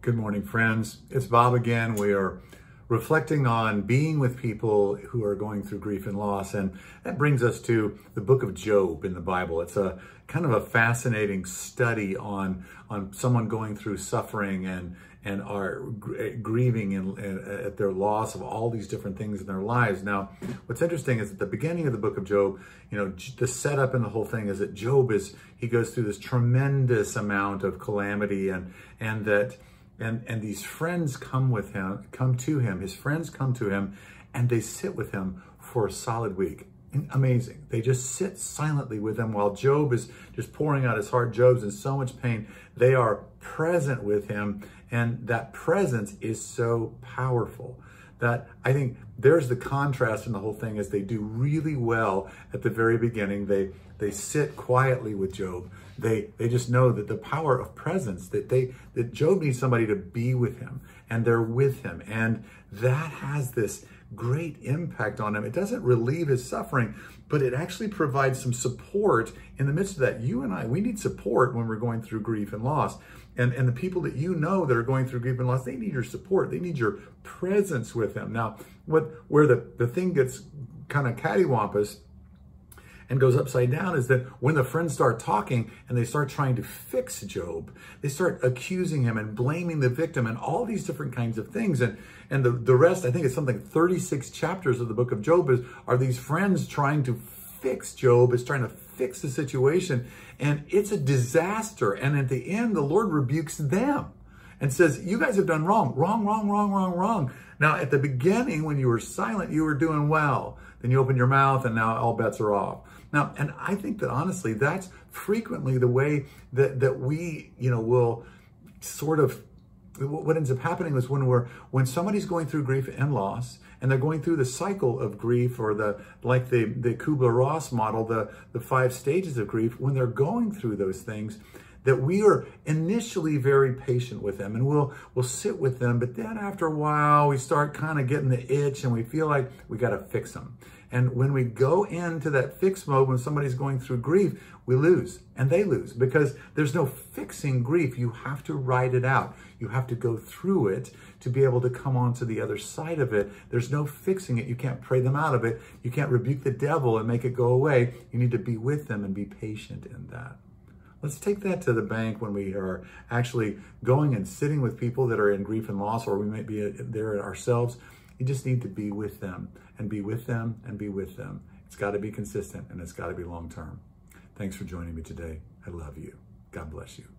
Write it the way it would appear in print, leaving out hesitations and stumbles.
Good morning, friends. It's Bob again. We are reflecting on being with people who are going through grief and loss, and that brings us to the book of Job in the Bible. It's a kind of a fascinating study on someone going through suffering and are grieving at their loss of all these different things in their lives. Now, what's interesting is at the beginning of the book of Job, the setup in the whole thing is that Job he goes through this tremendous amount of calamity and these friends come to him, his friends come to him, and they sit with him for a solid week. Amazing. They just sit silently with him while Job is just pouring out his heart. Job's in so much pain. They are present with him, and that presence is so powerful that I think there's the contrast in the whole thing is they do really well at the very beginning. They sit quietly with Job. They just know that the power of presence, that Job needs somebody to be with him, and they're with him. And that has this great impact on him. It doesn't relieve his suffering, but it actually provides some support in the midst of that. You and I, we need support when we're going through grief and loss. And the people that you know that are going through grief and loss, they need your support. They need your presence with them. Now, where the thing gets kind of cattywampus and goes upside down is that when the friends start talking and they start trying to fix Job, they start accusing him and blaming the victim and all these different kinds of things. And the rest, I think it's something 36 chapters of the book of Job are these friends trying to fix Job, is trying to fix the situation. And it's a disaster. And at the end, the Lord rebukes them and says, you guys have done wrong. Now, at the beginning, when you were silent, you were doing well. Then you opened your mouth and now all bets are off. Now, and I think that honestly, that's frequently the way that we, will sort of, what ends up happening is when somebody's going through grief and loss, and they're going through the cycle of grief, or the Kubler-Ross model, the 5 stages of grief, when they're going through those things, that we are initially very patient with them, and we'll sit with them, but then after a while, we start kind of getting the itch, and we feel like we got to fix them. And when we go into that fix mode, when somebody's going through grief, we lose, and they lose, because there's no fixing grief. You have to ride it out. You have to go through it to be able to come on to the other side of it. There's no fixing it. You can't pray them out of it. You can't rebuke the devil and make it go away. You need to be with them and be patient in that. Let's take that to the bank when we are actually going and sitting with people that are in grief and loss, or we might be there ourselves. You just need to be with them and be with them and be with them. It's got to be consistent, and it's got to be long-term. Thanks for joining me today. I love you. God bless you.